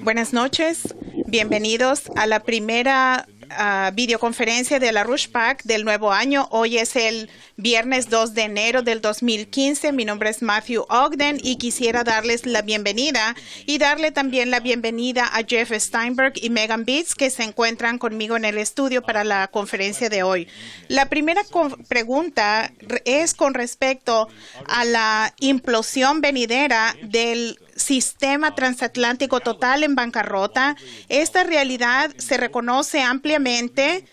Buenas noches, bienvenidos a la primera videoconferencia de la RUSHPAC del nuevo año. Hoy es el viernes 2 de enero del 2015. Mi nombre es Matthew Ogden y quisiera darles la bienvenida y darle también la bienvenida a Jeff Steinberg y Megan Beats, que se encuentran conmigo en el estudio para la conferencia de hoy. La primera pregunta es con respecto a la implosión venidera del sistema transatlántico total en bancarrota. Esta realidad se reconoce ampliamente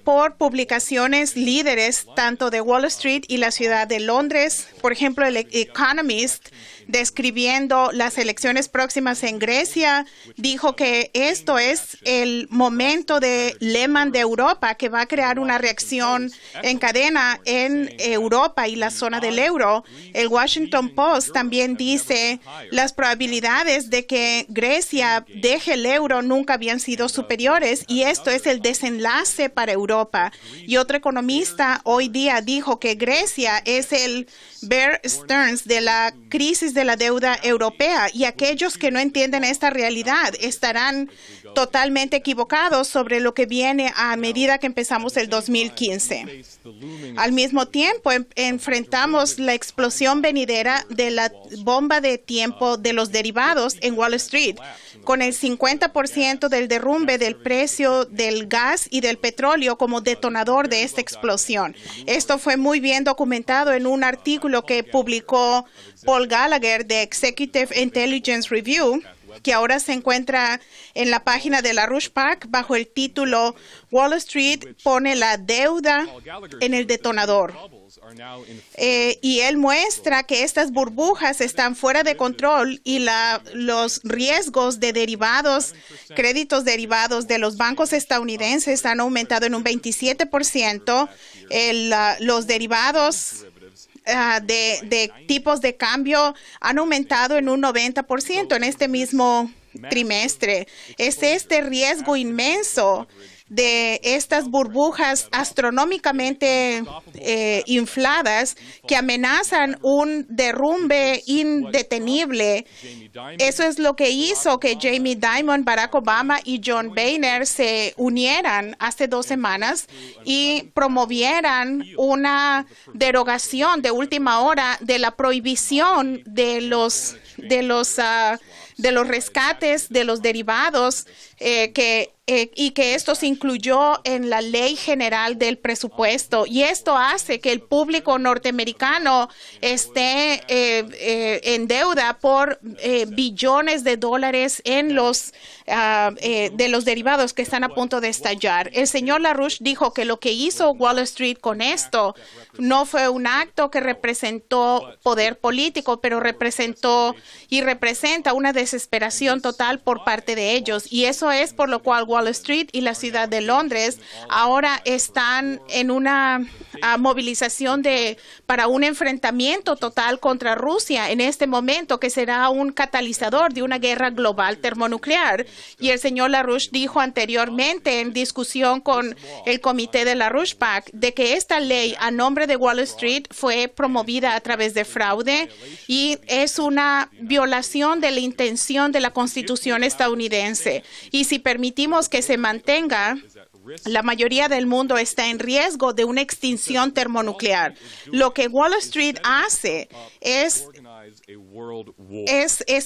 por publicaciones líderes tanto de Wall Street y la ciudad de Londres. Por ejemplo, el Economist, describiendo las elecciones próximas en Grecia, dijo que esto es el momento de Lehman de Europa, que va a crear una reacción en cadena en Europa y la zona del euro. El Washington Post también dice las probabilidades de que Grecia deje el euro nunca habían sido superiores y esto es el desenlace para Europa. Y otro economista hoy día dijo que Grecia es el Bear Stearns de la crisis de la deuda europea y aquellos que no entienden esta realidad estarán totalmente equivocados sobre lo que viene a medida que empezamos el 2015. Al mismo tiempo, enfrentamos la explosión venidera de la bomba de tiempo de los derivados en Wall Street, con el 50% del derrumbe del precio del gas y del petróleo como detonador de esta explosión. Esto fue muy bien documentado en un artículo que publicó Paul Gallagher de Executive Intelligence Review, que ahora se encuentra en la página de la RUSHPAC bajo el título Wall Street pone la deuda en el detonador. Y él muestra que estas burbujas están fuera de control y los riesgos de derivados, créditos derivados de los bancos estadounidenses han aumentado en un 27%. Los derivados de tipos de cambio han aumentado en un 90% en este mismo trimestre. Es este riesgo inmenso de estas burbujas astronómicamente infladas que amenazan un derrumbe indetenible. Eso es lo que hizo que Jamie Dimon, Barack Obama y John Boehner se unieran hace 2 semanas y promovieran una derogación de última hora de la prohibición de los rescates de los derivados y que esto se incluyó en la Ley General del Presupuesto. Y esto hace que el público norteamericano esté en deuda por billones de dólares en de los derivados que están a punto de estallar. El señor LaRouche dijo que lo que hizo Wall Street con esto no fue un acto que representó poder político, pero representa una desesperación total por parte de ellos. Y eso es por lo cual Wall Street y la ciudad de Londres ahora están en una movilización para un enfrentamiento total contra Rusia en este momento, que será un catalizador de una guerra global termonuclear. Y el señor LaRouche dijo anteriormente en discusión con el comité de la RUSHPAC de que esta ley a nombre de Wall Street fue promovida a través de fraude y es una violación de la intención de la Constitución estadounidense. Y si permitimos que se mantenga, la mayoría del mundo está en riesgo de una extinción termonuclear. Lo que Wall Street hace es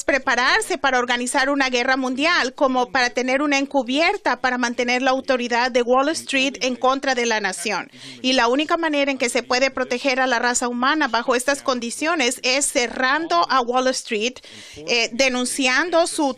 prepararse para organizar una guerra mundial, como para tener una encubierta para mantener la autoridad de Wall Street en contra de la nación. Y la única manera en que se puede proteger a la raza humana bajo estas condiciones es cerrando a Wall Street, denunciando su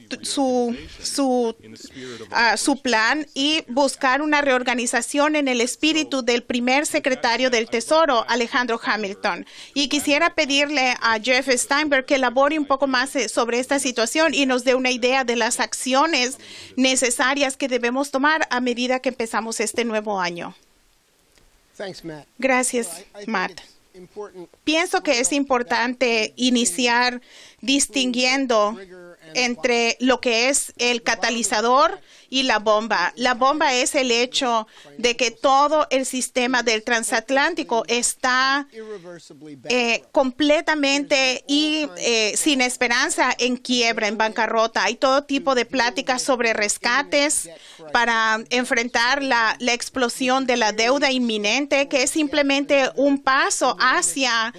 plan y buscar una reorganización en el espíritu del primer secretario del Tesoro, Alejandro Hamilton. Y quisiera pedirle a Jeff Steinberg que elabore un poco más sobre esta situación y nos dé una idea de las acciones necesarias que debemos tomar a medida que empezamos este nuevo año. Gracias, Matt. Pienso que es importante iniciar distinguiendo entre lo que es el catalizador y la bomba. La bomba es el hecho de que todo el sistema del transatlántico está completamente y sin esperanza, en quiebra, en bancarrota. Hay todo tipo de pláticas sobre rescates para enfrentar la explosión de la deuda inminente, que es simplemente un paso hacia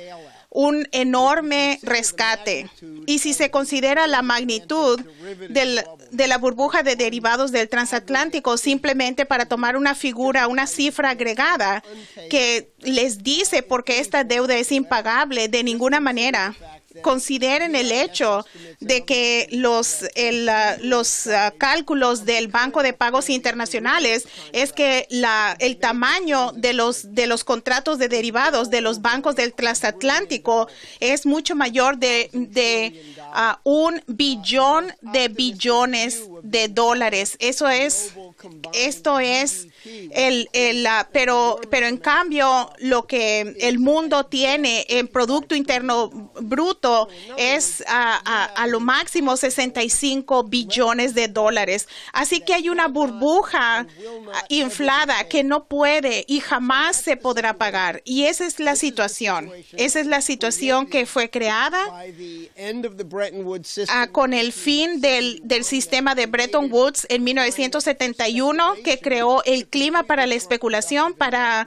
un enorme rescate. Y si se considera la magnitud de la burbuja de derivados del transatlántico, simplemente para tomar una figura, una cifra agregada que les dice por qué esta deuda es impagable de ninguna manera. Consideren el hecho de que los cálculos del Banco de Pagos Internacionales es que el tamaño de los contratos de derivados de los bancos del transatlántico es mucho mayor de 1 billón de billones de dólares. Esto es pero en cambio lo que el mundo tiene en Producto Interno Bruto es a lo máximo 65 billones de dólares. Así que hay una burbuja inflada que no puede y jamás se podrá pagar. Y esa es la situación. Esa es la situación que fue creada con el fin del sistema de Bretton Woods en 1971, que creó el clima para la especulación, para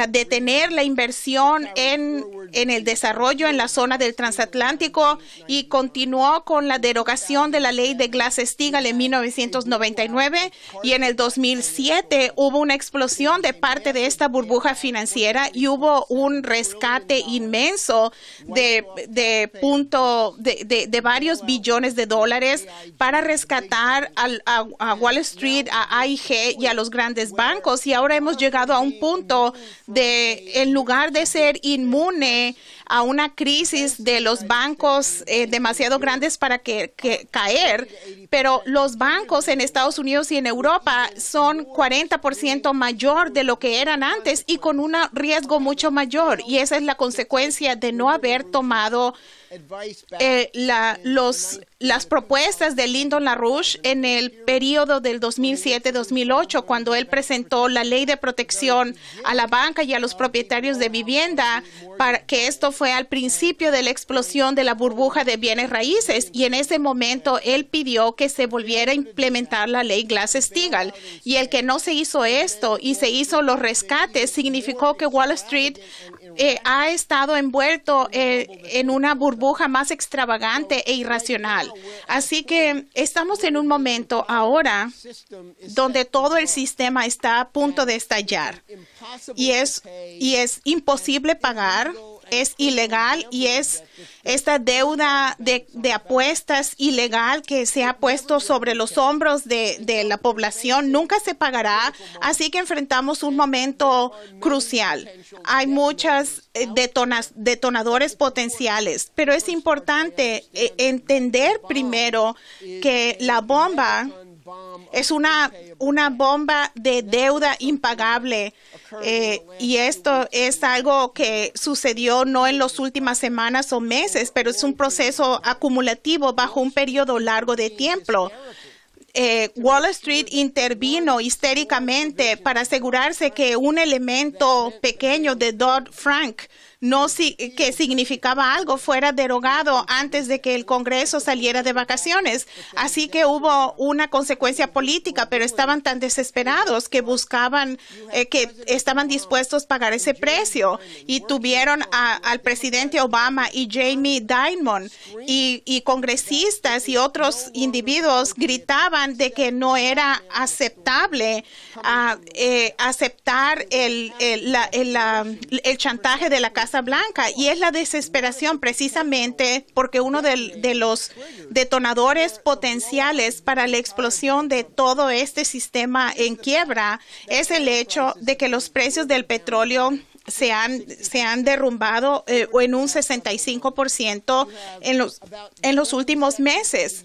detener la inversión en el desarrollo en la zona del transatlántico, y continuó con la derogación de la ley de Glass-Steagall en 1999, y en el 2007 hubo una explosión de parte de esta burbuja financiera y hubo un rescate inmenso de varios billones de dólares para rescatar a Wall Street, a AIG y a los grandes bancos. Y ahora hemos llegado a un punto en lugar de ser inmune a una crisis de los bancos demasiado grandes para caer, pero los bancos en Estados Unidos y en Europa son 40% mayor de lo que eran antes y con un riesgo mucho mayor. Y esa es la consecuencia de no haber tomado las propuestas de Lyndon LaRouche en el periodo del 2007-2008, cuando él presentó la ley de protección a la banca y a los propietarios de vivienda, para que esto fue al principio de la explosión de la burbuja de bienes raíces, y en ese momento él pidió que se volviera a implementar la ley Glass-Steagall, y el que no se hizo esto y se hizo los rescates significó que Wall Street ha estado envuelto en una burbuja más extravagante e irracional. Así que estamos en un momento ahora donde todo el sistema está a punto de estallar y es imposible pagar. Es ilegal, y es esta deuda de apuestas ilegal que se ha puesto sobre los hombros de la población. Nunca se pagará, así que enfrentamos un momento crucial. Hay muchos detonadores potenciales, pero es importante entender primero que la bomba es una bomba de deuda impagable, y esto es algo que sucedió no en las últimas semanas o meses, pero es un proceso acumulativo bajo un periodo largo de tiempo. Wall Street intervino histéricamente para asegurarse que un elemento pequeño de Dodd-Frank que significaba algo fuera derogado antes de que el Congreso saliera de vacaciones. Así que hubo una consecuencia política, pero estaban tan desesperados que que estaban dispuestos a pagar ese precio, y tuvieron al presidente Obama y Jamie Dimon y congresistas y otros individuos gritaban de que no era aceptable aceptar el chantaje de la Casa Blanca, y es la desesperación precisamente porque uno de los detonadores potenciales para la explosión de todo este sistema en quiebra es el hecho de que los precios del petróleo se han derrumbado en un 65% en los últimos meses.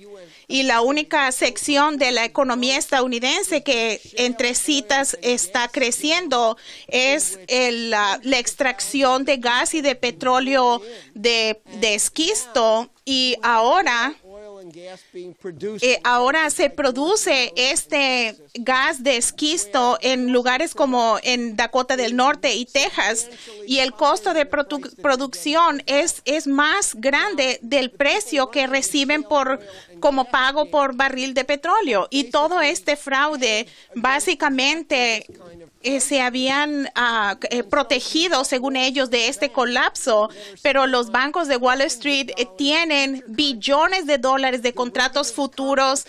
Y la única sección de la economía estadounidense que, entre citas, está creciendo es la extracción de gas y de petróleo de esquisto. Y ahora ahora se produce este gas de esquisto en lugares como en Dakota del Norte y Texas, y el costo de producción es más grande del precio que reciben como pago por barril de petróleo. Y todo este fraude básicamente se habían protegido, según ellos, de este colapso, pero los bancos de Wall Street tienen billones de dólares de contratos futuros,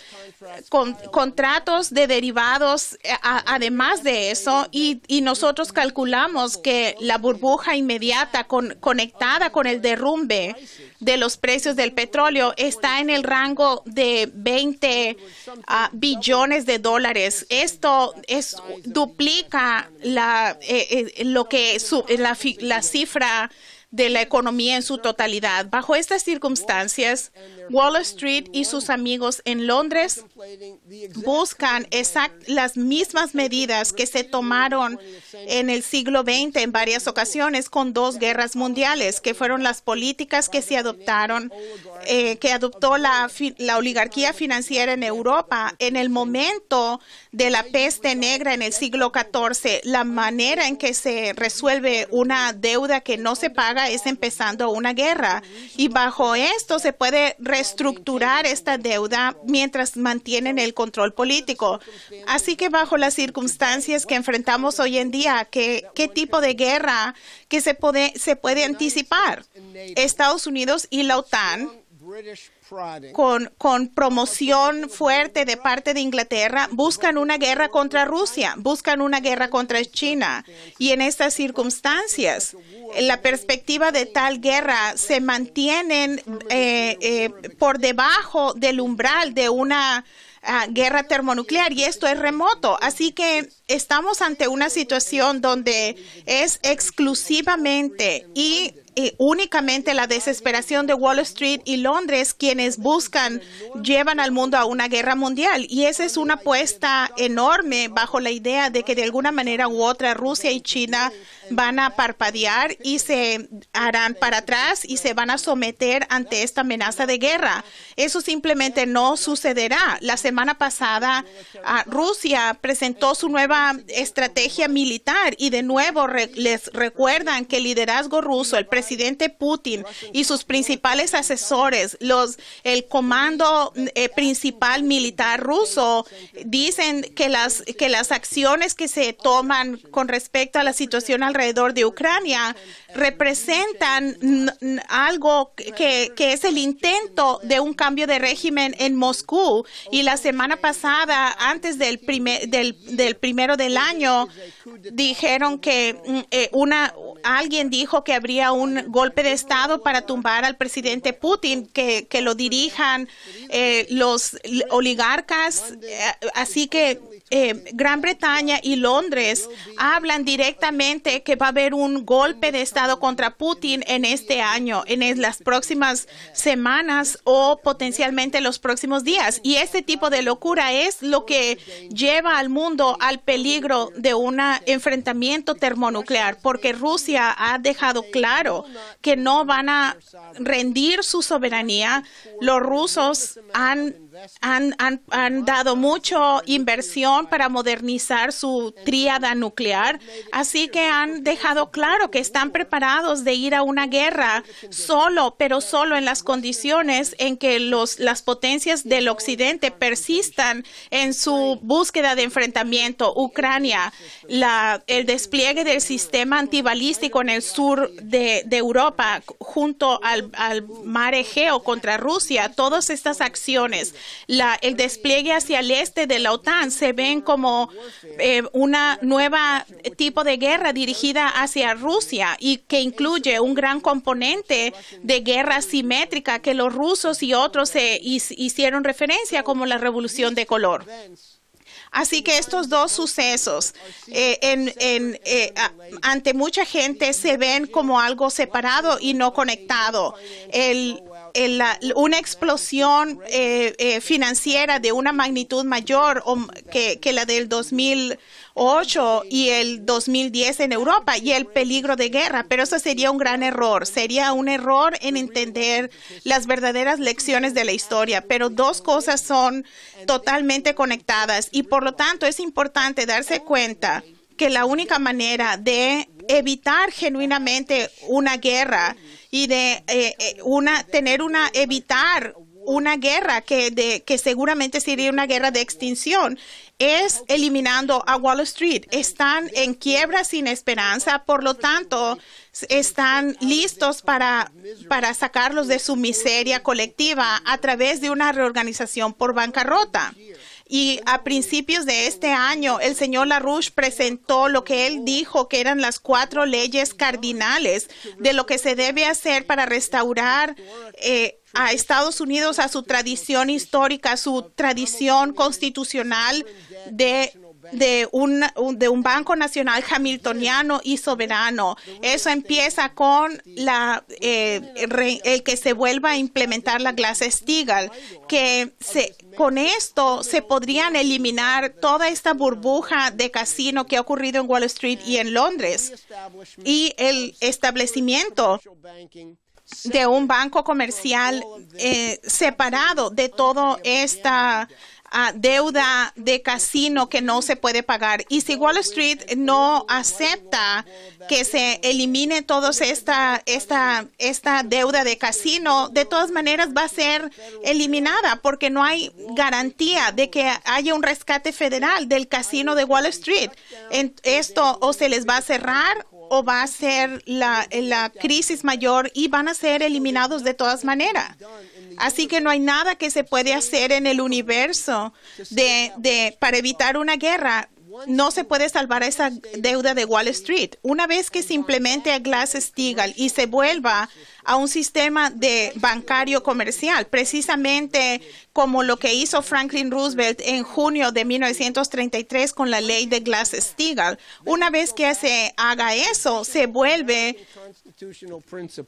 contratos de derivados, además de eso, y nosotros calculamos que la burbuja inmediata conectada con el derrumbe de los precios del petróleo está en el rango de 20 billones de dólares. Esto duplica la cifra de la economía en su totalidad. Bajo estas circunstancias, Wall Street y sus amigos en Londres buscan las mismas medidas que se tomaron en el siglo XX en varias ocasiones con 2 guerras mundiales, que fueron las políticas que se adoptaron, que adoptó la oligarquía financiera en Europa en el momento de la peste negra en el siglo XIV. La manera en que se resuelve una deuda que no se paga es empezando una guerra, y bajo esto se puede reestructurar esta deuda mientras mantienen el control político. Así que bajo las circunstancias que enfrentamos hoy en día, ¿qué tipo de guerra que se puede anticipar? Estados Unidos y la OTAN, con promoción fuerte de parte de Inglaterra, buscan una guerra contra Rusia, buscan una guerra contra China. Y en estas circunstancias, la perspectiva de tal guerra se mantienen por debajo del umbral de una guerra termonuclear, y esto es remoto. Así que estamos ante una situación donde es exclusivamente y únicamente la desesperación de Wall Street y Londres quienes llevan al mundo a una guerra mundial. Y esa es una apuesta enorme bajo la idea de que de alguna manera u otra Rusia y China van a parpadear y se harán para atrás y se van a someter ante esta amenaza de guerra. Eso simplemente no sucederá. La semana pasada Rusia presentó su nueva estrategia militar, y de nuevo les recuerdan que el liderazgo ruso, el presidente Putin y sus principales asesores, el comando principal militar ruso, dicen que las acciones que se toman con respecto a la situación alrededor de Ucrania representan algo que es el intento de un cambio de régimen en Moscú. Y la semana pasada, antes del primero del año, dijeron que alguien dijo que habría un golpe de Estado para tumbar al presidente Putin, que lo dirijan los oligarcas. Así que Gran Bretaña y Londres hablan directamente que va a haber un golpe de Estado contra Putin en este año, en las próximas semanas o potencialmente los próximos días. Y este tipo de locura es lo que lleva al mundo al peligro de un enfrentamiento termonuclear, porque Rusia ha dejado claro que no van a rendir su soberanía. Los rusos han dado mucha inversión para modernizar su tríada nuclear, así que han dejado claro que están preparados de ir a una guerra pero solo en las condiciones en que las potencias del occidente persistan en su búsqueda de enfrentamiento. Ucrania, el despliegue del sistema antibalístico en el sur de Europa junto al mar Egeo contra Rusia, todas estas acciones, el despliegue hacia el este de la OTAN se ven como una nueva tipo de guerra dirigida hacia Rusia, y que incluye un gran componente de guerra asimétrica que los rusos y otros hicieron referencia como la revolución de color. Así que estos dos sucesos ante mucha gente se ven como algo separado y no conectado. una explosión financiera de una magnitud mayor que la del 2008 y el 2010 en Europa y el peligro de guerra, pero eso sería un gran error. Sería un error en entender las verdaderas lecciones de la historia, pero dos cosas son totalmente conectadas y por lo tanto es importante darse cuenta que la única manera de evitar genuinamente una guerra y de evitar una guerra que seguramente sería una guerra de extinción es eliminando a Wall Street. Están en quiebra sin esperanza, por lo tanto, están listos para sacarlos de su miseria colectiva a través de una reorganización por bancarrota. Y a principios de este año, el señor LaRouche presentó lo que él dijo que eran las 4 leyes cardinales de lo que se debe hacer para restaurar a Estados Unidos a su tradición histórica, su tradición constitucional de un banco nacional hamiltoniano y soberano. Eso empieza con el que se vuelva a implementar la Glass-Steagall, que con esto se podrían eliminar toda esta burbuja de casino que ha ocurrido en Wall Street y en Londres, y el establecimiento de un banco comercial separado de toda esta deuda de casino que no se puede pagar. Y si Wall Street no acepta que se elimine toda esta deuda de casino, de todas maneras va a ser eliminada porque no hay garantía de que haya un rescate federal del casino de Wall Street. Esto o se les va a cerrar o va a ser la crisis mayor y van a ser eliminados de todas maneras. Así que no hay nada que se puede hacer en el universo para evitar una guerra. No se puede salvar esa deuda de Wall Street. Una vez que se implemente a Glass-Steagall y se vuelva a un sistema de bancario comercial, precisamente como lo que hizo Franklin Roosevelt en junio de 1933 con la ley de Glass-Steagall. Una vez que se haga eso, se vuelve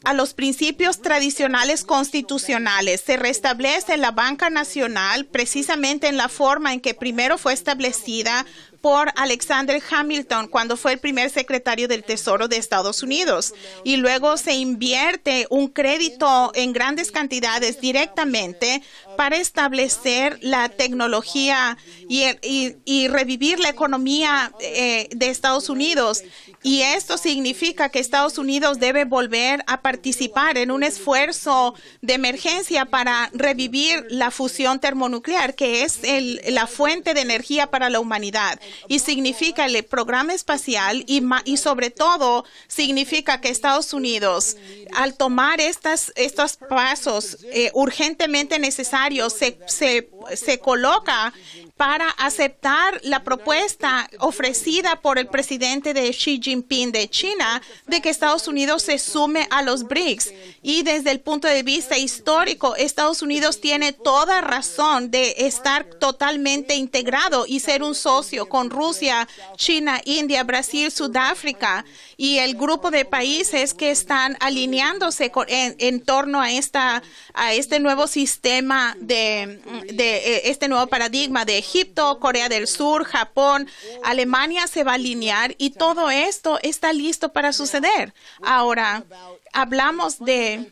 a los principios tradicionales constitucionales. Se restablece la banca nacional precisamente en la forma en que primero fue establecida por Alexander Hamilton cuando fue el primer secretario del Tesoro de Estados Unidos. Y luego se invierte un crédito en grandes cantidades directamente para establecer la tecnología y revivir la economía de Estados Unidos. Y esto significa que Estados Unidos debe volver a participar en un esfuerzo de emergencia para revivir la fusión termonuclear, que es la fuente de energía para la humanidad. Y significa el programa espacial y sobre todo significa que Estados Unidos, al tomar estos pasos urgentemente necesarios, se coloca para aceptar la propuesta ofrecida por el presidente de Xi Jinping de China de que Estados Unidos se sume a los BRICS. Y desde el punto de vista histórico, Estados Unidos tiene toda razón de estar totalmente integrado y ser un socio con Rusia, China, India, Brasil, Sudáfrica y el grupo de países que están alineándose en torno a este nuevo sistema este nuevo paradigma de Egipto, Corea del Sur, Japón, Alemania se va a alinear y todo esto está listo para suceder. Ahora, hablamos de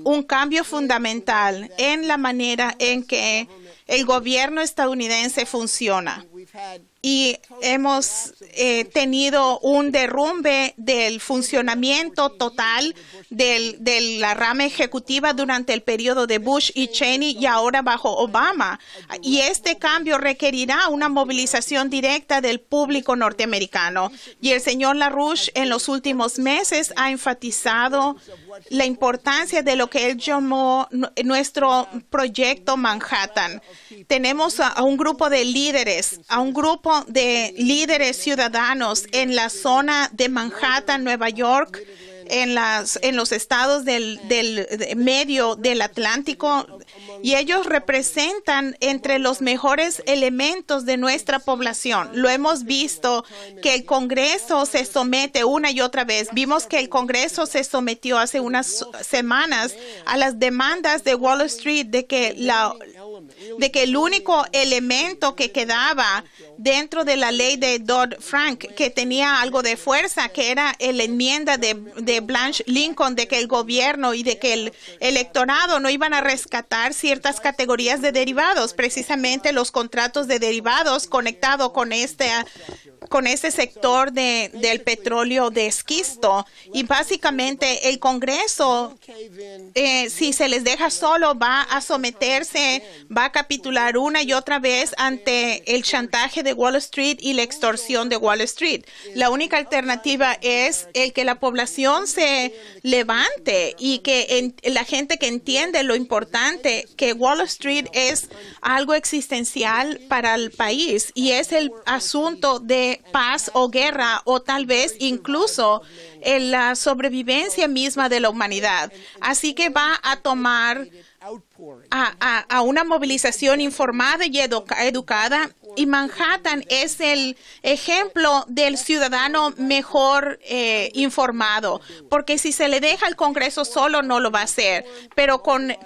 un cambio fundamental en la manera en que el gobierno estadounidense funciona. Y hemos tenido un derrumbe del funcionamiento total de la rama ejecutiva durante el periodo de Bush y Cheney y ahora bajo Obama. Y este cambio requerirá una movilización directa del público norteamericano. Y el señor LaRouche en los últimos meses ha enfatizado la importancia de lo que él llamó nuestro proyecto Manhattan. Tenemos a un grupo de líderes, ciudadanos en la zona de Manhattan, Nueva York, en los estados del medio del Atlántico, y ellos representan entre los mejores elementos de nuestra población. Lo hemos visto que el Congreso se somete una y otra vez. Vimos que el Congreso se sometió hace unas semanas a las demandas de Wall Street de que el único elemento que quedaba dentro de la ley de Dodd-Frank que tenía algo de fuerza, que era la enmienda de Blanche Lincoln, de que el gobierno y de que el electorado no iban a rescatar ciertas categorías de derivados, precisamente los contratos de derivados conectados con este sector del petróleo de esquisto. Y básicamente el Congreso, si se les deja solo, va a someterse, va a capitular una y otra vez ante el chantaje de Wall Street y la extorsión de Wall Street. La única alternativa es el que la población se levante y que la gente que entiende lo importante que Wall Street es algo existencial para el país y es el asunto de paz o guerra o tal vez incluso en la sobrevivencia misma de la humanidad. Así que va a tomar a una movilización informada y educada, y Manhattan es el ejemplo del ciudadano mejor informado, porque si se le deja al Congreso solo no lo va a hacer, pero con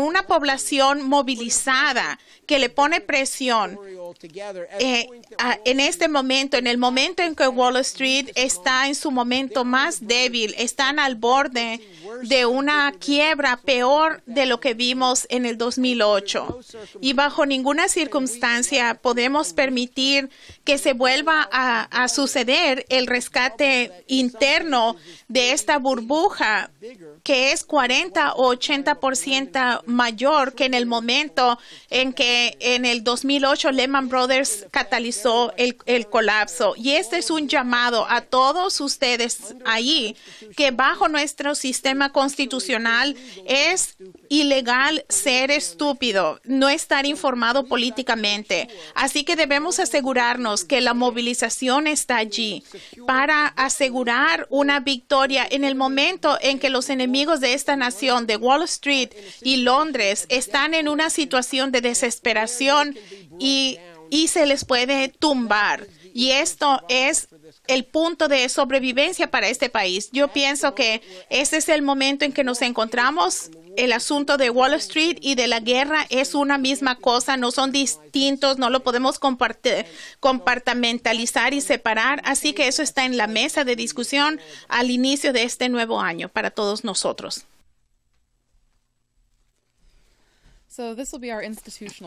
una población movilizada que le pone presión en este momento, en el momento en que Wall Street está en su momento más débil, están al borde de una quiebra peor de lo que vimos en el 2008. Y bajo ninguna circunstancia podemos permitir que se vuelva a suceder el rescate interno de esta burbuja que es 40 o 80% mayor que en el momento en que en el 2008 Lehman Brothers catalizó el colapso. Y este es un llamado a todos ustedes allí, que bajo nuestro sistema constitucional es ilegal ser estúpido, no estar informado políticamente. Así que debemos asegurarnos que la movilización está allí para asegurar una victoria en el momento en que los enemigos de esta nación, de Wall Street y Londres, están en una situación de desesperación y se les puede tumbar. Y esto es el punto de sobrevivencia para este país. Yo pienso que este es el momento en que nos encontramos. El asunto de Wall Street y de la guerra es una misma cosa, no son distintos, no lo podemos compartimentalizar y separar. Así que eso está en la mesa de discusión al inicio de este nuevo año para todos nosotros.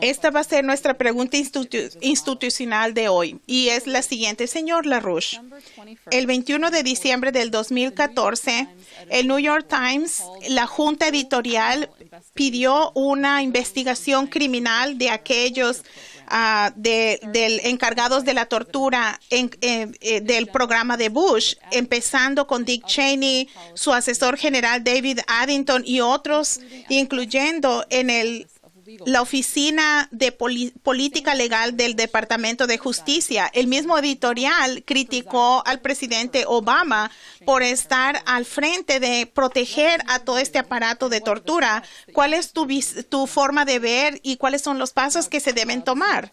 Esta va a ser nuestra pregunta institucional de hoy y es la siguiente, señor LaRouche. El 21 de diciembre del 2014, el New York Times, la junta editorial, pidió una investigación criminal de aquellos encargados de la tortura del programa de Bush, empezando con Dick Cheney, su asesor general David Addington y otros, incluyendo en la Oficina de Política Legal del Departamento de Justicia. El mismo editorial criticó al presidente Obama por estar al frente de proteger a todo este aparato de tortura. ¿Cuál es tu forma de ver y cuáles son los pasos que se deben tomar?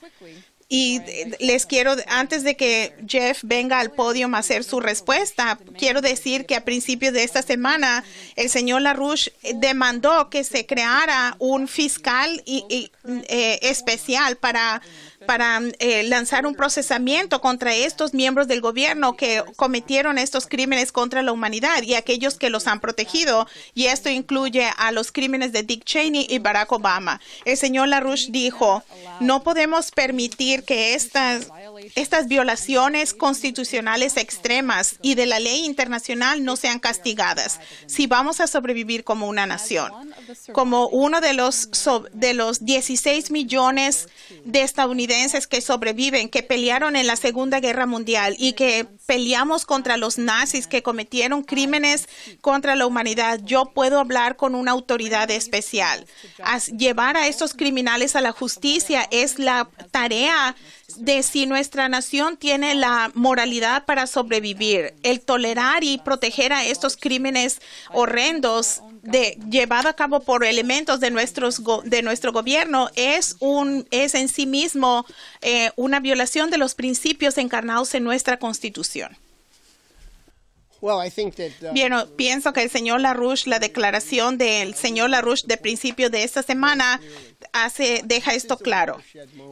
Y les quiero, antes de que Jeff venga al podio a hacer su respuesta, quiero decir que a principios de esta semana el señor LaRouche demandó que se creara un fiscal especial para lanzar un procesamiento contra estos miembros del gobierno que cometieron estos crímenes contra la humanidad y aquellos que los han protegido. Y esto incluye a los crímenes de Dick Cheney y Barack Obama. El señor LaRouche dijo, no podemos permitir que estas violaciones constitucionales extremas y de la ley internacional no sean castigadas si vamos a sobrevivir como una nación. Como uno de los 16 millones de estadounidenses que sobreviven, que pelearon en la Segunda Guerra Mundial y que peleamos contra los nazis que cometieron crímenes contra la humanidad, yo puedo hablar con una autoridad especial. Llevar a estos criminales a la justicia es la tarea de si nuestra nación tiene la moralidad para sobrevivir. El tolerar y proteger a estos crímenes horrendos llevado a cabo por elementos de nuestro gobierno es en sí mismo una violación de los principios encarnados en nuestra Constitución. Bien, pienso que el señor LaRouche, la declaración del señor LaRouche de principio de esta semana deja esto claro.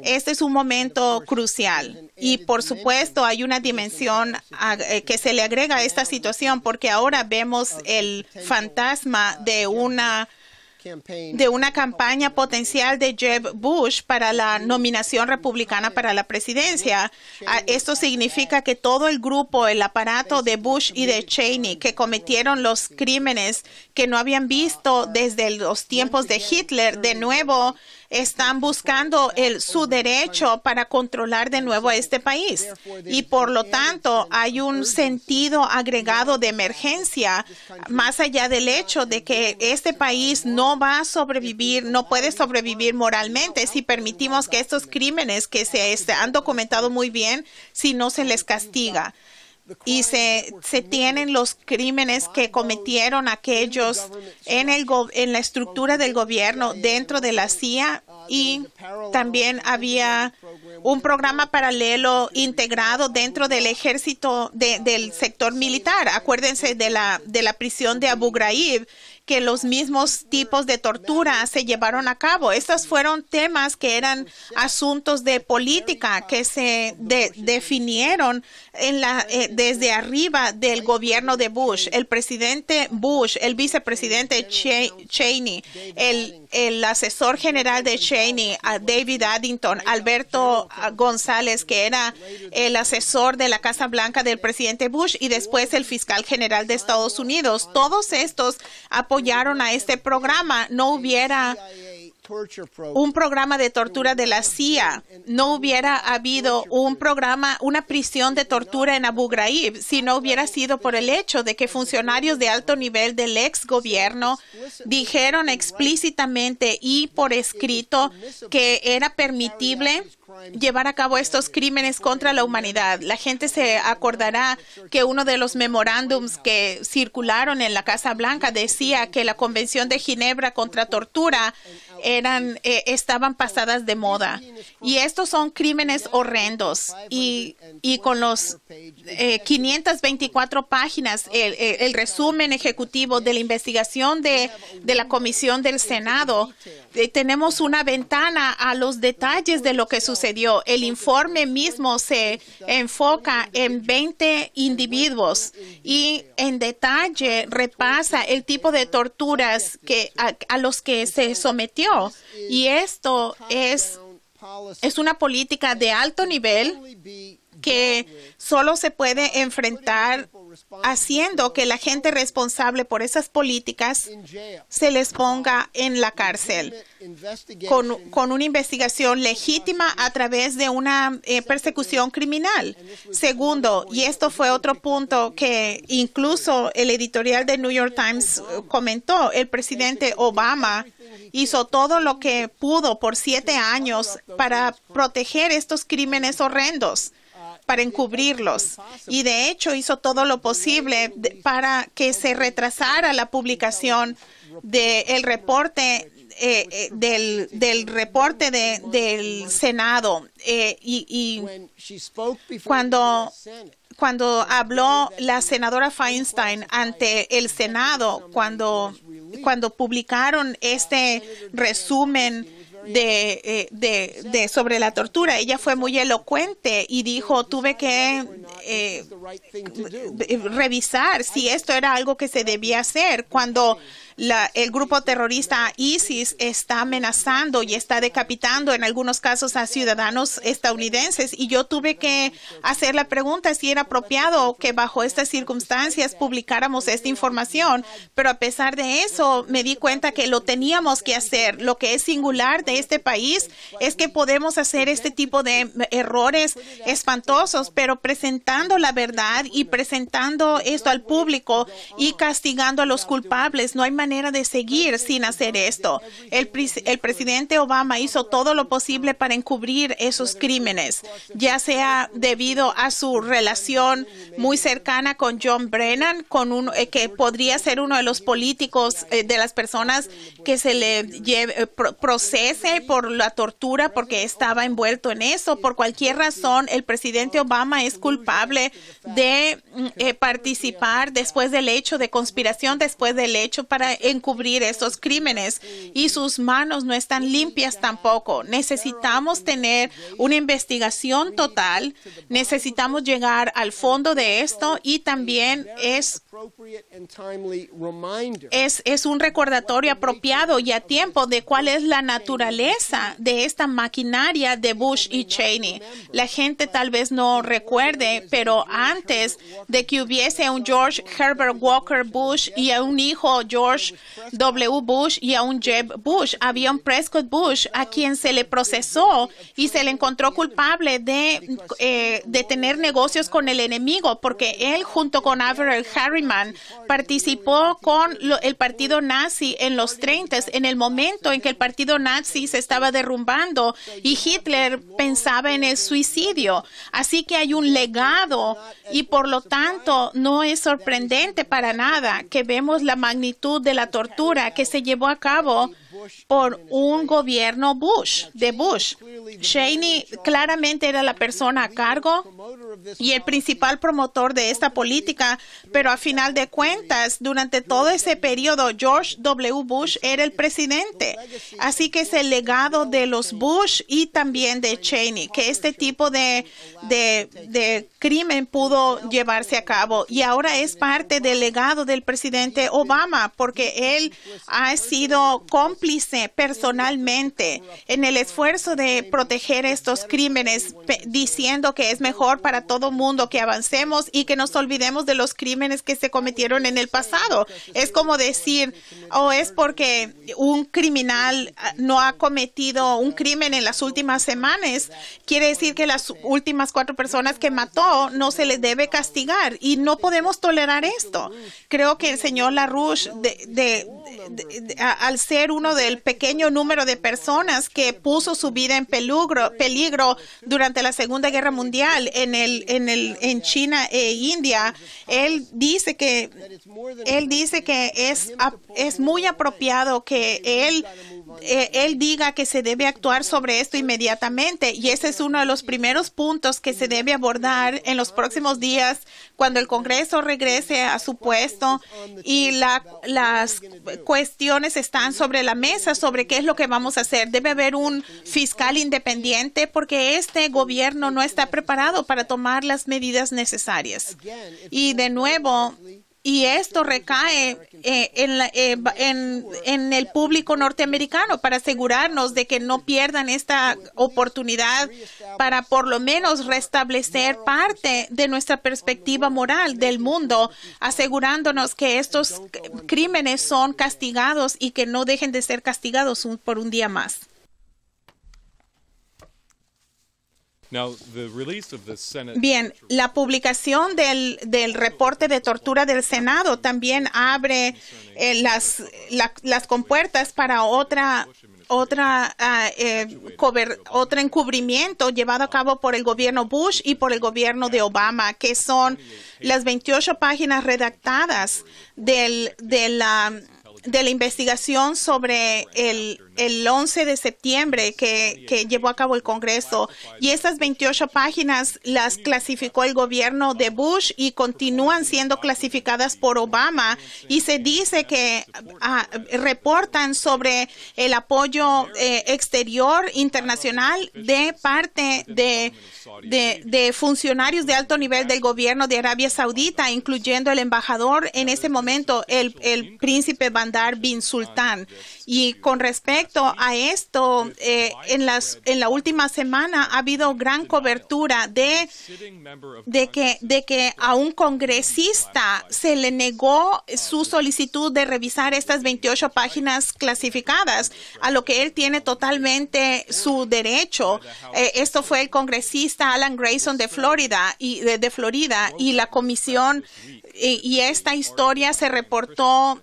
Este es un momento crucial y, por supuesto, hay una dimensión que se le agrega a esta situación porque ahora vemos el fantasma de una campaña potencial de Jeb Bush para la nominación republicana para la presidencia. Esto significa que todo el grupo, el aparato de Bush y de Cheney, que cometieron los crímenes que no habían visto desde los tiempos de Hitler, de nuevo están buscando su derecho para controlar de nuevo a este país. Y por lo tanto, hay un sentido agregado de emergencia, más allá del hecho de que este país no va a sobrevivir, no puede sobrevivir moralmente si permitimos que estos crímenes que se han documentado muy bien, si no se les castiga. Y se tienen los crímenes que cometieron aquellos en la estructura del gobierno dentro de la CIA, y también había un programa paralelo integrado dentro del ejército del sector militar. Acuérdense de la prisión de Abu Ghraib, que los mismos tipos de tortura se llevaron a cabo. Estos fueron temas que eran asuntos de política que se definieron desde arriba del gobierno de Bush. El presidente Bush, el vicepresidente Cheney, el asesor general de Cheney, David Addington, Alberto González, que era el asesor de la Casa Blanca del presidente Bush, y después el fiscal general de Estados Unidos. Todos estos apoyaron a este programa. No hubiera un programa de tortura de la CIA, no hubiera habido una prisión de tortura en Abu Ghraib si no hubiera sido por el hecho de que funcionarios de alto nivel del ex gobierno dijeron explícitamente y por escrito que era permitible llevar a cabo estos crímenes contra la humanidad. La gente se acordará que uno de los memorándums que circularon en la Casa Blanca decía que la Convención de Ginebra contra tortura estaban pasadas de moda. Y estos son crímenes horrendos. Y con los 524 páginas, el resumen ejecutivo de la investigación de la Comisión del Senado, tenemos una ventana a los detalles de lo que sucedió. El informe mismo se enfoca en 20 individuos y en detalle repasa el tipo de torturas a los que se sometió. Y esto es una política de alto nivel que solo se puede enfrentar haciendo que la gente responsable por esas políticas se les ponga en la cárcel con una investigación legítima a través de una persecución criminal. Segundo, y esto fue otro punto que incluso el editorial de New York Times comentó, el presidente Obama hizo todo lo que pudo por 7 años para proteger estos crímenes horrendos, para encubrirlos. Y de hecho hizo todo lo posible para que se retrasara la publicación del reporte del Senado. Y cuando habló la senadora Feinstein ante el Senado, cuando publicaron este resumen sobre la tortura, ella fue muy elocuente y dijo, tuve que revisar si esto era algo que se debía hacer. Cuando el grupo terrorista ISIS está amenazando y está decapitando en algunos casos a ciudadanos estadounidenses. Y yo tuve que hacer la pregunta si era apropiado que bajo estas circunstancias publicáramos esta información. Pero a pesar de eso, me di cuenta que lo teníamos que hacer. Lo que es singular de este país es que podemos hacer este tipo de errores espantosos, pero presentando la verdad y presentando esto al público y castigando a los culpables. No hay manera de seguir sin hacer esto. El presidente Obama hizo todo lo posible para encubrir esos crímenes, ya sea debido a su relación muy cercana con John Brennan, que podría ser uno de los políticos, de las personas que se le procese por la tortura porque estaba envuelto en eso. Por cualquier razón, el presidente Obama es culpable de participar después del hecho, de conspiración después del hecho para encubrir estos crímenes, y sus manos no están limpias tampoco. Necesitamos tener una investigación total, necesitamos llegar al fondo de esto, y también es un recordatorio apropiado y a tiempo de cuál es la naturaleza de esta maquinaria de Bush y Cheney. La gente tal vez no recuerde, pero antes de que hubiese un George Herbert Walker Bush y a un hijo George W. Bush y a un Jeb Bush, había un Prescott Bush a quien se le procesó y se le encontró culpable de tener negocios con el enemigo, porque él junto con Averell Harriman participó con el partido nazi en los 30, en el momento en que el partido nazi se estaba derrumbando y Hitler pensaba en el suicidio. Así que hay un legado, y por lo tanto no es sorprendente para nada que vemos la magnitud de la tortura que se llevó a cabo por un gobierno de Bush. Cheney claramente era la persona a cargo y el principal promotor de esta política, pero a final de cuentas, durante todo ese periodo, George W. Bush era el presidente. Así que es el legado de los Bush y también de Cheney, que este tipo de crimen pudo llevarse a cabo. Y ahora es parte del legado del presidente Obama, porque él ha sido cómplice personalmente en el esfuerzo de proteger estos crímenes, diciendo que es mejor para todo mundo que avancemos y que nos olvidemos de los crímenes que se cometieron en el pasado. Es como decir, es porque un criminal no ha cometido un crimen en las últimas semanas, quiere decir que las últimas 4 personas que mató no se les debe castigar, y no podemos tolerar esto. Creo que el señor LaRouche, al ser uno del pequeño número de personas que puso su vida en peligro durante la Segunda Guerra Mundial en China e India, él dice que es muy apropiado que él diga que se debe actuar sobre esto inmediatamente, y ese es uno de los primeros puntos que se debe abordar en los próximos días cuando el Congreso regrese a su puesto y las cuestiones están sobre la mesa sobre qué es lo que vamos a hacer. Debe haber un fiscal independiente porque este gobierno no está preparado para tomar las medidas necesarias. Y de nuevo, y esto recae en el público norteamericano para asegurarnos de que no pierdan esta oportunidad para por lo menos restablecer parte de nuestra perspectiva moral del mundo, asegurándonos que estos crímenes son castigados y que no dejen de ser castigados por un día más. Bien, la publicación del reporte de tortura del Senado también abre las compuertas para otro encubrimiento llevado a cabo por el gobierno Bush y por el gobierno de Obama, que son las 28 páginas redactadas de la investigación sobre el 11 de septiembre que llevó a cabo el Congreso. Y esas 28 páginas las clasificó el gobierno de Bush y continúan siendo clasificadas por Obama. Y se dice que reportan sobre el apoyo exterior internacional de parte de funcionarios de alto nivel del gobierno de Arabia Saudita, incluyendo el embajador en ese momento, el príncipe Bandar Bandar bin Sultan. Y con respecto a esto, en la última semana ha habido gran cobertura de que a un congresista se le negó su solicitud de revisar estas 28 páginas clasificadas, a lo que él tiene totalmente su derecho. Esto fue el congresista Alan Grayson de Florida y la comisión, y esta historia se reportó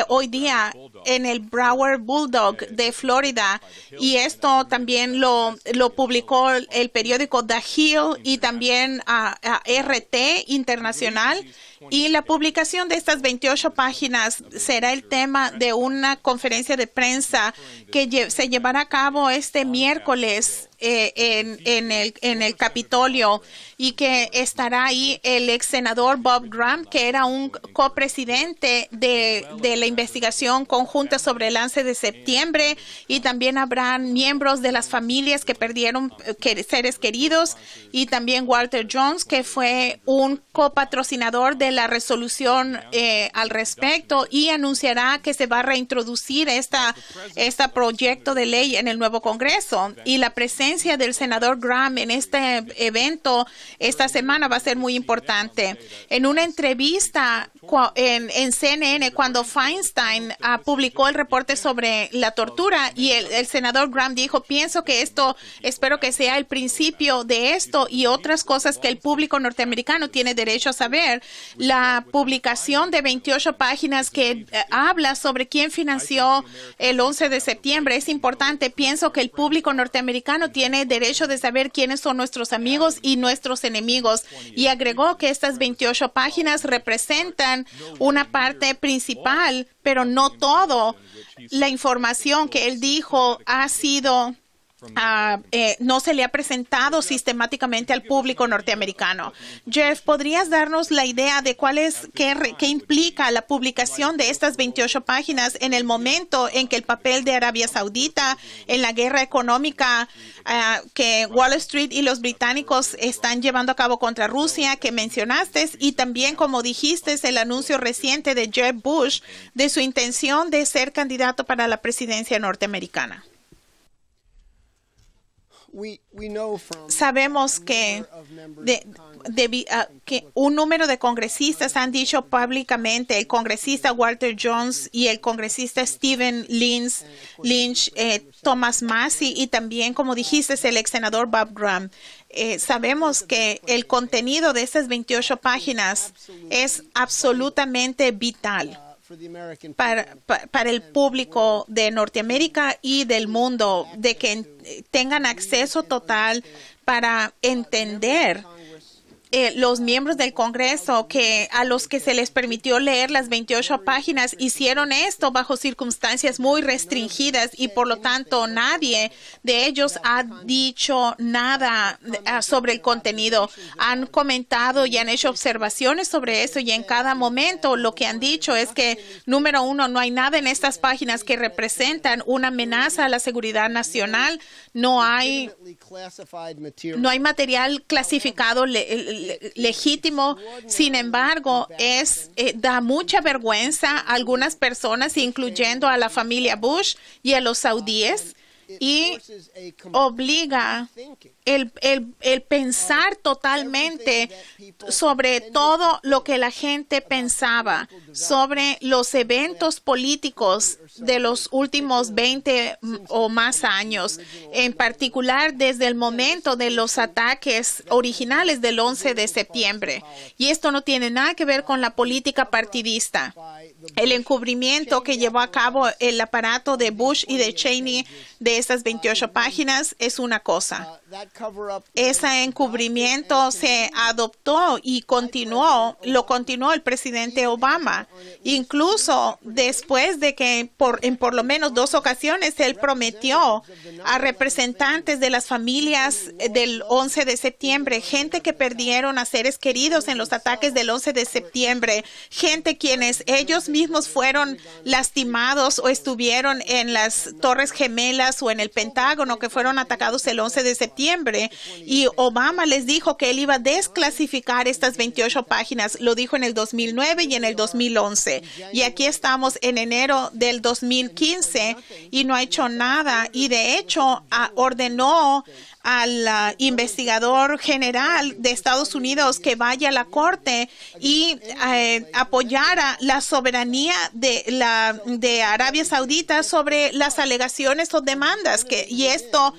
hoy día en el Broward Bulldog de Florida, y esto también lo publicó el periódico The Hill y también RT Internacional. Y la publicación de estas 28 páginas será el tema de una conferencia de prensa que se llevará a cabo este miércoles en el Capitolio, y que estará ahí el ex senador Bob Graham, que era un copresidente de la investigación conjunta sobre el 11 de septiembre, y también habrán miembros de las familias que perdieron seres queridos, y también Walter Jones, que fue un copatrocinador de la resolución al respecto, y anunciará que se va a reintroducir este proyecto de ley en el nuevo Congreso. Y la presencia del senador Graham en este evento esta semana va a ser muy importante. En una entrevista en CNN, cuando Feinstein publicó el reporte sobre la tortura, y el senador Graham dijo: espero que sea el principio de esto y otras cosas que el público norteamericano tiene derecho a saber. La publicación de 28 páginas que habla sobre quién financió el 11 de septiembre es importante. Pienso que el público norteamericano tiene derecho de saber quiénes son nuestros amigos y nuestros enemigos. Y agregó que estas 28 páginas representan una parte principal, pero no todo. La información que él dijo ha sido no se le ha presentado sistemáticamente al público norteamericano. Jeff, ¿podrías darnos la idea de qué implica la publicación de estas 28 páginas en el momento en que el papel de Arabia Saudita en la guerra económica que Wall Street y los británicos están llevando a cabo contra Rusia, que mencionaste, y también, como dijiste, el anuncio reciente de Jeb Bush de su intención de ser candidato para la presidencia norteamericana? Sabemos que un número de congresistas han dicho públicamente, el congresista Walter Jones y el congresista Stephen Lynch, Thomas Massie, y también, como dijiste, el ex senador Bob Graham. Sabemos que el contenido de estas 28 páginas es absolutamente vital para el público de Norteamérica y del mundo, de que tengan acceso total para entender los miembros del Congreso a los que se les permitió leer las 28 páginas hicieron esto bajo circunstancias muy restringidas, y por lo tanto nadie de ellos ha dicho nada sobre el contenido. Han comentado y han hecho observaciones sobre eso, y en cada momento lo que han dicho es que, número uno, no hay nada en estas páginas que representan una amenaza a la seguridad nacional. No hay material clasificado legítimo. Sin embargo, da mucha vergüenza a algunas personas, incluyendo a la familia Bush y a los saudíes, y obliga el pensar totalmente sobre todo lo que la gente pensaba sobre los eventos políticos de los últimos 20 o más años, en particular desde el momento de los ataques originales del 11 de septiembre. Y esto no tiene nada que ver con la política partidista. El encubrimiento que llevó a cabo el aparato de Bush y de Cheney de estas 28 páginas es una cosa. Ese encubrimiento se adoptó y lo continuó el presidente Obama. Incluso después de que en por lo menos 2 ocasiones él prometió a representantes de las familias del 11 de septiembre, gente que perdieron a seres queridos en los ataques del 11 de septiembre, gente quienes ellos mismos fueron lastimados o estuvieron en las Torres Gemelas o en el Pentágono, que fueron atacados el 11 de septiembre. septiembre, y Obama les dijo que él iba a desclasificar estas 28 páginas. Lo dijo en el 2009 y en el 2011. Y aquí estamos en enero del 2015 y no ha hecho nada. Y de hecho ordenó al investigador general de Estados Unidos que vaya a la corte y apoyara la soberanía de Arabia Saudita sobre las alegaciones o demandas y esto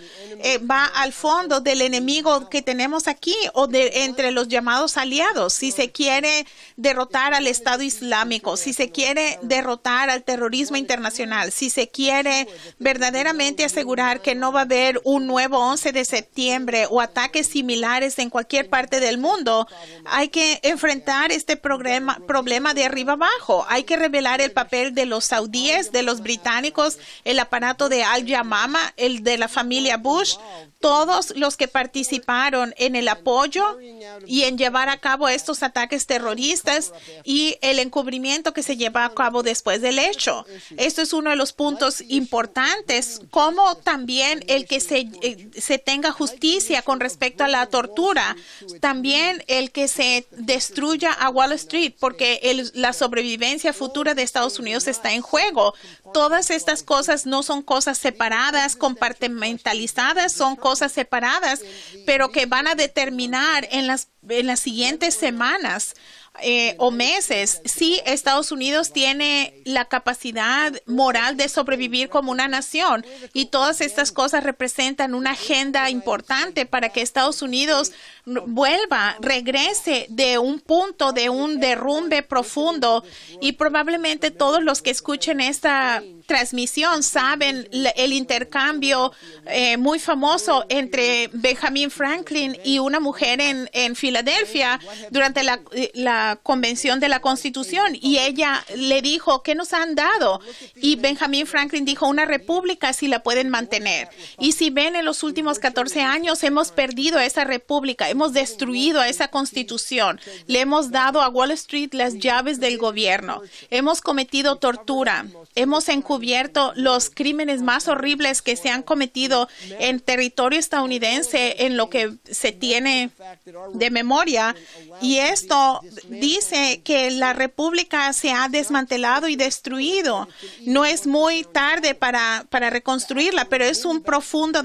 va al fondo del enemigo que tenemos aquí o entre los llamados aliados. Si se quiere derrotar al Estado Islámico, si se quiere derrotar al terrorismo internacional, si se quiere verdaderamente asegurar que no va a haber un nuevo 11 de septiembre o ataques similares en cualquier parte del mundo, hay que enfrentar este problema de arriba abajo. Hay que revelar el papel de los saudíes, de los británicos, el aparato de Al-Yamama, el de la familia Bush, todos los que participaron en el apoyo y en llevar a cabo estos ataques terroristas y el encubrimiento que se lleva a cabo después del hecho. Esto es uno de los puntos importantes, como también el que se tenga justicia con respecto a la tortura, también el que se destruya a Wall Street, porque la sobrevivencia futura de Estados Unidos está en juego. Todas estas cosas no son cosas separadas, compartimentalizadas, son cosas separadas, pero que van a determinar en las siguientes semanas o meses si Estados Unidos tiene la capacidad moral de sobrevivir como una nación. Y todas estas cosas representan una agenda importante para que Estados Unidos regrese de un punto de un derrumbe profundo. Y probablemente todos los que escuchen esta transmisión saben el intercambio muy famoso entre Benjamin Franklin y una mujer en Filadelfia durante la convención de la Constitución, y ella le dijo, ¿qué nos han dado? Y Benjamin Franklin dijo, una república si la pueden mantener. Y si ven, en los últimos 14 años hemos perdido esa república, hemos destruido esa Constitución, le hemos dado a Wall Street las llaves del gobierno, hemos cometido tortura, hemos encubierto los crímenes más horribles que se han cometido en territorio estadounidense en lo que se tiene de memoria, y esto dice que la república se ha desmantelado y destruido. No es muy tarde para reconstruirla, pero es un profundo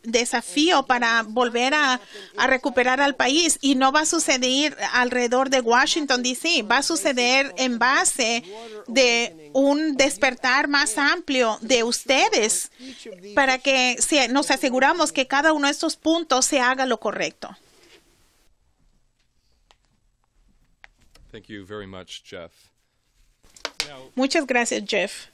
desafío para volver a recuperar al país, y no va a suceder alrededor de Washington, D.C., va a suceder en base de un despertar más amplio de ustedes para que nos aseguramos que cada uno de estos puntos se haga lo correcto. Thank you very much, Jeff. Muchas gracias, Jeff.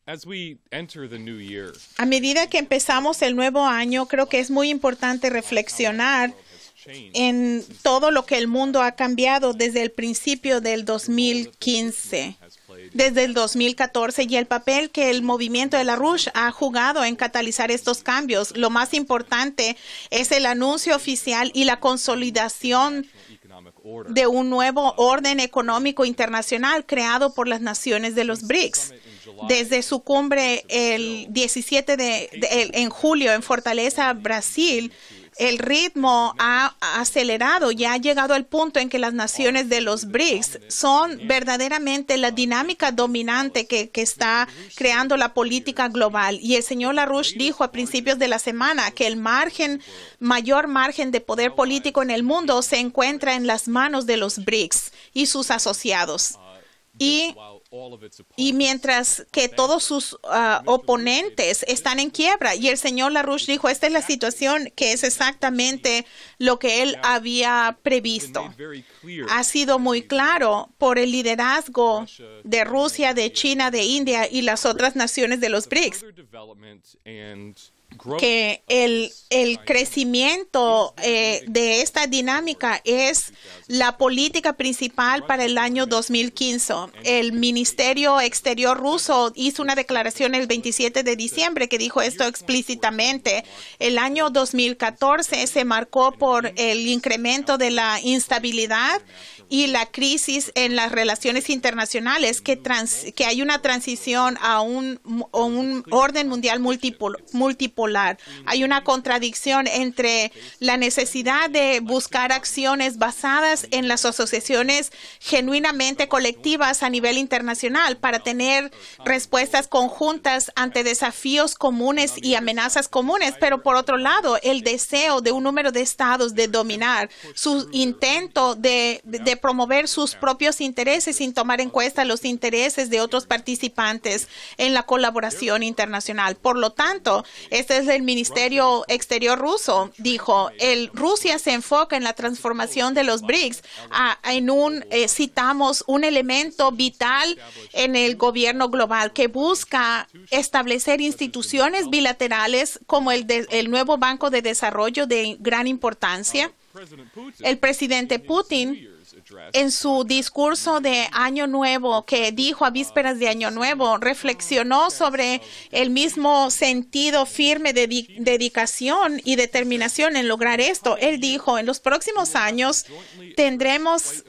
As we enter the new year, A medida que empezamos el nuevo año, creo que es muy importante reflexionar en todo lo que el mundo ha cambiado desde el principio del 2015, desde el 2014, y el papel que el movimiento de la Rush ha jugado en catalizar estos cambios. Lo más importante es el anuncio oficial y la consolidación de un nuevo orden económico internacional creado por las naciones de los BRICS. Desde su cumbre el 17 en julio en Fortaleza, Brasil, el ritmo ha acelerado y ha llegado al punto en que las naciones de los BRICS son verdaderamente la dinámica dominante que está creando la política global. Y el señor LaRouche dijo a principios de la semana que el mayor margen de poder político en el mundo se encuentra en las manos de los BRICS y sus asociados. Y mientras que todos sus oponentes están en quiebra. Y el señor LaRouche dijo, esta es la situación, que es exactamente lo que él había previsto. Ha sido muy claro por el liderazgo de Rusia, de China, de India y las otras naciones de los BRICS, que el crecimiento de esta dinámica es la política principal para el año 2015. El Ministerio Exterior ruso hizo una declaración el 27 de diciembre que dijo esto explícitamente. El año 2014 se marcó por el incremento de la instabilidad y la crisis en las relaciones internacionales, que hay una transición a un orden mundial multipolar. Hay una contradicción entre la necesidad de buscar acciones basadas en las asociaciones genuinamente colectivas a nivel internacional para tener respuestas conjuntas ante desafíos comunes y amenazas comunes, pero por otro lado, el deseo de un número de estados de dominar, su intento de promover sus propios intereses sin tomar en cuenta los intereses de otros participantes en la colaboración internacional. Por lo tanto, este es el Ministerio Exterior ruso, dijo, Rusia se enfoca en la transformación de los BRICS citamos un elemento vital en el gobierno global que busca establecer instituciones bilaterales como el nuevo Banco de Desarrollo de gran importancia. El presidente Putin, en su discurso de Año Nuevo, que dijo a vísperas de Año Nuevo, reflexionó sobre el mismo sentido firme de dedicación y determinación en lograr esto. Él dijo, en los próximos años tendremos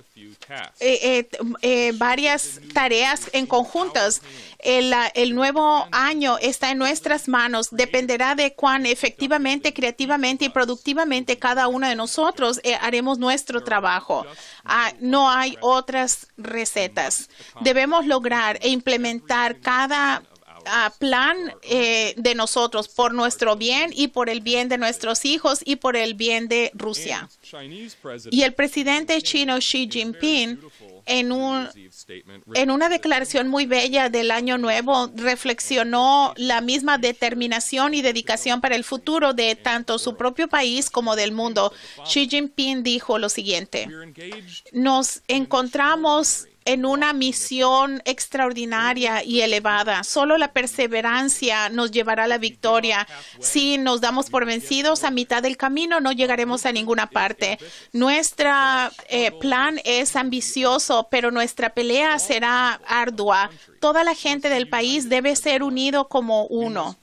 varias tareas en conjuntos. El nuevo año está en nuestras manos. Dependerá de cuán efectivamente, creativamente y productivamente cada uno de nosotros haremos nuestro trabajo. No hay otras recetas. Debemos lograr e implementar cada plan de nosotros por nuestro bien y por el bien de nuestros hijos y por el bien de Rusia. Y el presidente chino Xi Jinping, en una declaración muy bella del Año Nuevo, reflexionó la misma determinación y dedicación para el futuro de tanto su propio país como del mundo. Xi Jinping dijo lo siguiente: nos encontramos en una misión extraordinaria y elevada. Solo la perseverancia nos llevará a la victoria. Si nos damos por vencidos a mitad del camino, no llegaremos a ninguna parte. Nuestro plan es ambicioso, pero nuestra pelea será ardua. Toda la gente del país debe ser unido como uno.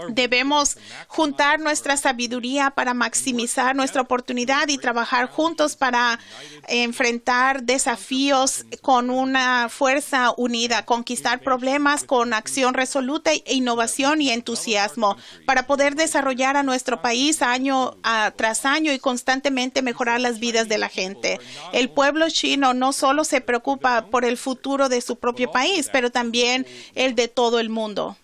Debemos juntar nuestra sabiduría para maximizar nuestra oportunidad y trabajar juntos para enfrentar desafíos con una fuerza unida, conquistar problemas con acción resoluta, innovación y entusiasmo, para poder desarrollar a nuestro país año tras año y constantemente mejorar las vidas de la gente. El pueblo chino no solo se preocupa por el futuro de su propio país, pero también el de todo el mundo.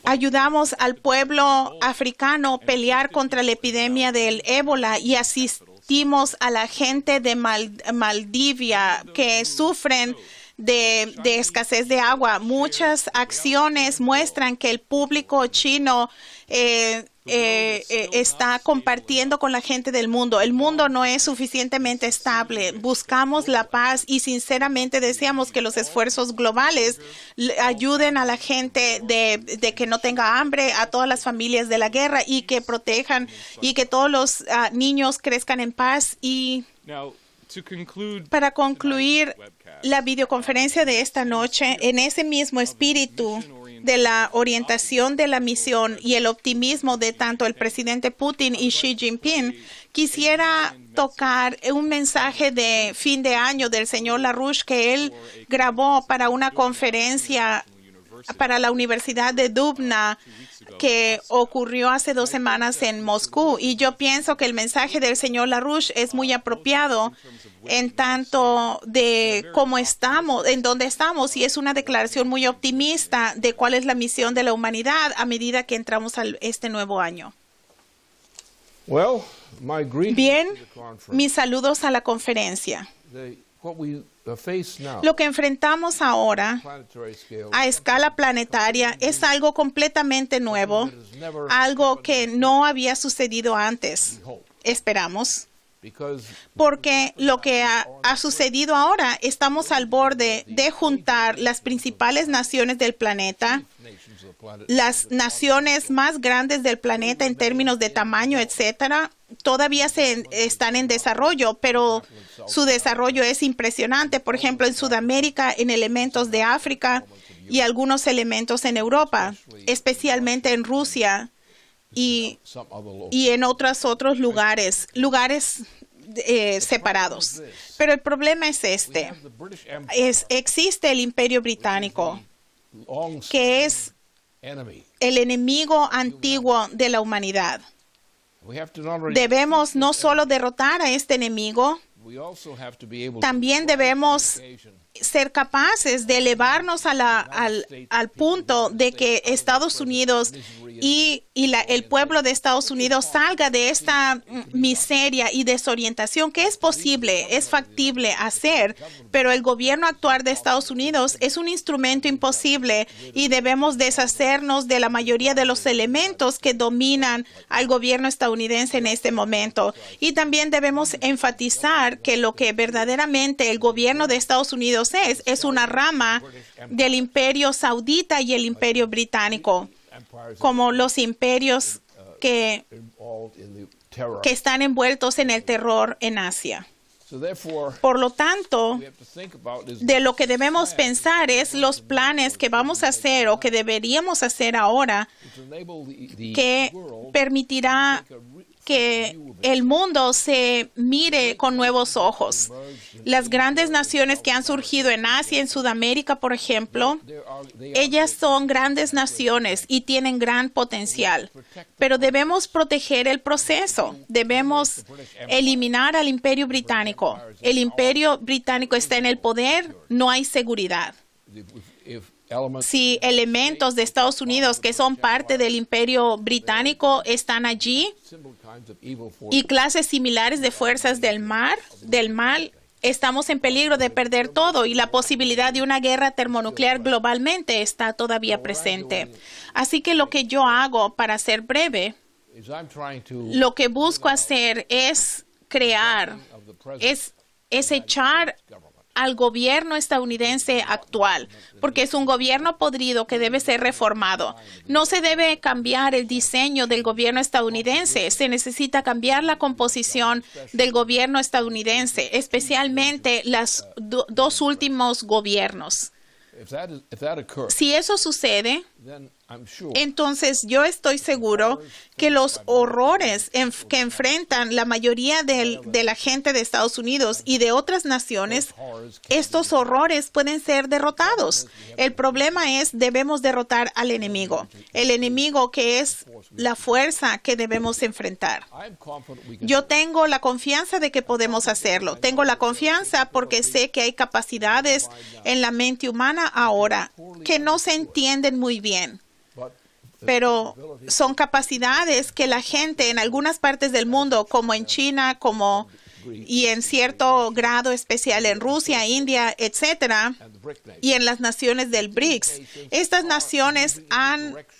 Ayudamos al pueblo africano a pelear contra la epidemia del ébola y asistimos a la gente de Maldivia que sufren de escasez de agua. Muchas acciones muestran que el público chino está compartiendo con la gente del mundo. El mundo no es suficientemente estable. Buscamos la paz y sinceramente deseamos que los esfuerzos globales ayuden a la gente de que no tenga hambre, a todas las familias de la guerra y que protejan y que todos los niños crezcan en paz. Y para concluir la videoconferencia de esta noche, en ese mismo espíritu de la orientación de la misión y el optimismo de tanto el presidente Putin y Xi Jinping, quisiera tocar un mensaje de fin de año del señor LaRouche que él grabó para una conferencia para la Universidad de Dubna que ocurrió hace 2 semanas en Moscú. Y yo pienso que el mensaje del señor LaRouche es muy apropiado en tanto de cómo estamos, en dónde estamos, y es una declaración muy optimista de cuál es la misión de la humanidad a medida que entramos a este nuevo año. Bien, mis saludos a la conferencia. Lo que enfrentamos ahora a escala planetaria es algo completamente nuevo, algo que no había sucedido antes. Esperamos. Porque lo que ha sucedido ahora, estamos al borde de juntar las principales naciones del planeta, las naciones más grandes del planeta en términos de tamaño, etcétera. Todavía están en desarrollo, pero su desarrollo es impresionante. Por ejemplo, en Sudamérica, en elementos de África y algunos elementos en Europa, especialmente en Rusia y en otros lugares separados. Pero el problema es este. Existe el Imperio Británico, que es el enemigo antiguo de la humanidad. Debemos no solo derrotar a este enemigo, también debemos ser capaces de elevarnos al punto de que Estados Unidos y el pueblo de Estados Unidos salga de esta miseria y desorientación, que es posible, es factible hacer, pero el gobierno actual de Estados Unidos es un instrumento imposible y debemos deshacernos de la mayoría de los elementos que dominan al gobierno estadounidense en este momento. Y también debemos enfatizar que lo que verdaderamente el gobierno de Estados Unidos es una rama del imperio saudita y el imperio británico, como los imperios que están envueltos en el terror en Asia. Por lo tanto, de lo que debemos pensar es los planes que vamos a hacer o que deberíamos hacer ahora, que permitirá que el mundo se mire con nuevos ojos. Las grandes naciones que han surgido en Asia, en Sudamérica, por ejemplo, ellas son grandes naciones y tienen gran potencial. Pero debemos proteger el proceso. Debemos eliminar al Imperio Británico. El Imperio Británico está en el poder, no hay seguridad. Si elementos de Estados Unidos que son parte del Imperio Británico están allí y clases similares de fuerzas del mal, estamos en peligro de perder todo y la posibilidad de una guerra termonuclear globalmente está todavía presente. Así que lo que yo hago, para ser breve, lo que busco hacer es es echar al gobierno estadounidense actual, porque es un gobierno podrido que debe ser reformado. No se debe cambiar el diseño del gobierno estadounidense, se necesita cambiar la composición del gobierno estadounidense, especialmente los dos últimos gobiernos. Si eso sucede, entonces yo estoy seguro que los horrores que enfrentan la mayoría de la gente de Estados Unidos y de otras naciones, estos horrores pueden ser derrotados. El problema es, debemos derrotar al enemigo, el enemigo que es la fuerza que debemos enfrentar. Yo tengo la confianza de que podemos hacerlo. Tengo la confianza porque sé que hay capacidades en la mente humana ahora que no se entienden muy bien, pero son capacidades que la gente en algunas partes del mundo, como en China, y en cierto grado especial en Rusia, India, etcétera, y en las naciones del BRICS, estas naciones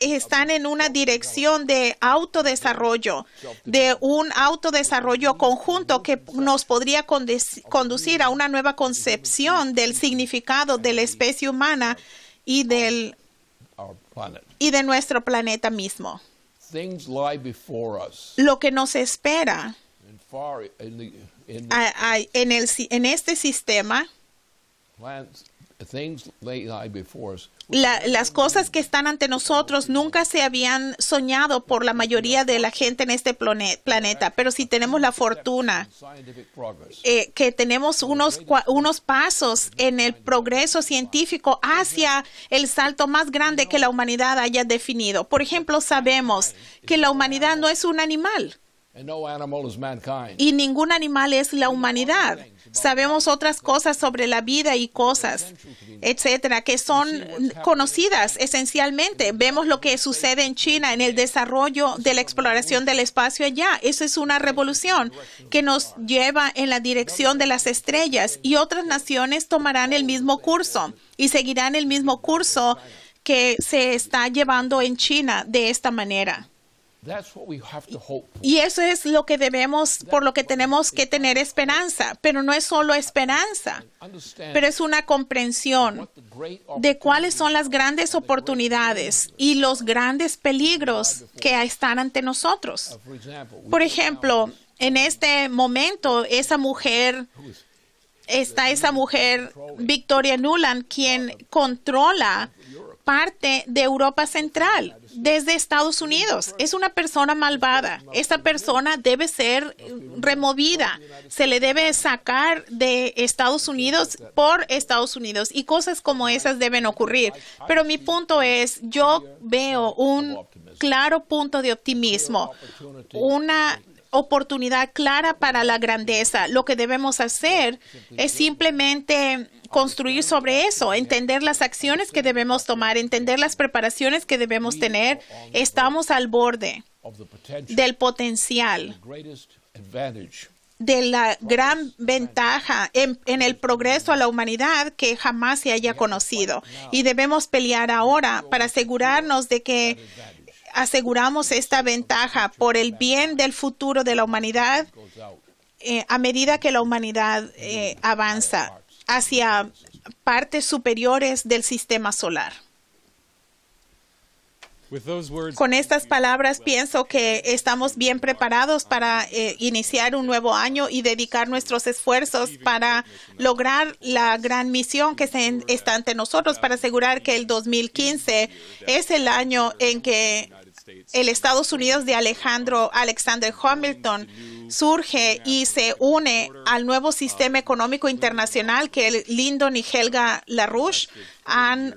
están en una dirección de autodesarrollo, de un autodesarrollo conjunto que nos podría conducir a una nueva concepción del significado de la especie humana y de nuestro planeta mismo. Lo que nos espera en este sistema, las cosas que están ante nosotros nunca se habían soñado por la mayoría de la gente en este planeta, pero si tenemos la fortuna que tenemos unos pasos en el progreso científico hacia el salto más grande que la humanidad haya definido. Por ejemplo, sabemos que la humanidad no es un animal. Y ningún animal es la humanidad. Sabemos otras cosas sobre la vida y cosas, etcétera, que son conocidas esencialmente. Vemos lo que sucede en China en el desarrollo de la exploración del espacio allá. Eso es una revolución que nos lleva en la dirección de las estrellas, y otras naciones tomarán el mismo curso y seguirán el mismo curso que se está llevando en China de esta manera. Y eso es lo que por lo que tenemos que tener esperanza. Pero no es solo esperanza, pero es una comprensión de cuáles son las grandes oportunidades y los grandes peligros que están ante nosotros. Por ejemplo, en este momento, esa mujer, Victoria Nuland, quien controla parte de Europa Central desde Estados Unidos. Es una persona malvada. Esa persona debe ser removida. Se le debe sacar de Estados Unidos por Estados Unidos y cosas como esas deben ocurrir. Pero mi punto es, yo veo un claro punto de optimismo, una oportunidad clara para la grandeza. Lo que debemos hacer es simplemente construir sobre eso, entender las acciones que debemos tomar, entender las preparaciones que debemos tener. Estamos al borde del potencial, de la gran ventaja en el progreso a la humanidad que jamás se haya conocido. Y debemos pelear ahora para asegurarnos de que aseguramos esta ventaja por el bien del futuro de la humanidad a medida que la humanidad avanza hacia partes superiores del sistema solar. Con estas palabras pienso que estamos bien preparados para iniciar un nuevo año y dedicar nuestros esfuerzos para lograr la gran misión que está ante nosotros, para asegurar que el 2015 es el año en que el Estados Unidos de Alexander Hamilton surge y se une al nuevo sistema económico internacional que Lyndon y Helga LaRouche han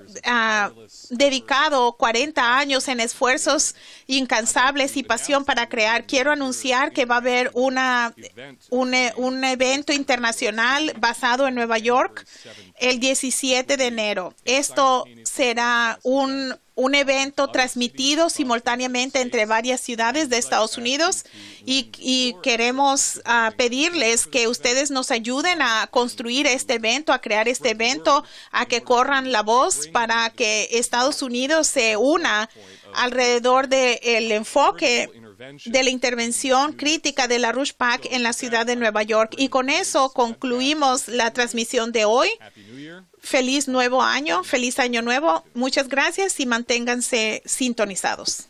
dedicado 40 años en esfuerzos incansables y pasión para crear. Quiero anunciar que va a haber un evento internacional basado en Nueva York el 17 de enero. Esto será un evento transmitido simultáneamente entre varias ciudades de Estados Unidos y queremos pedirles que ustedes nos ayuden a construir este evento, a crear este evento, a que corran la voz para que Estados Unidos se una alrededor del enfoque de la intervención crítica de LaRouche PAC en la ciudad de Nueva York. Y con eso concluimos la transmisión de hoy. Feliz nuevo año, feliz año nuevo. Muchas gracias y manténganse sintonizados.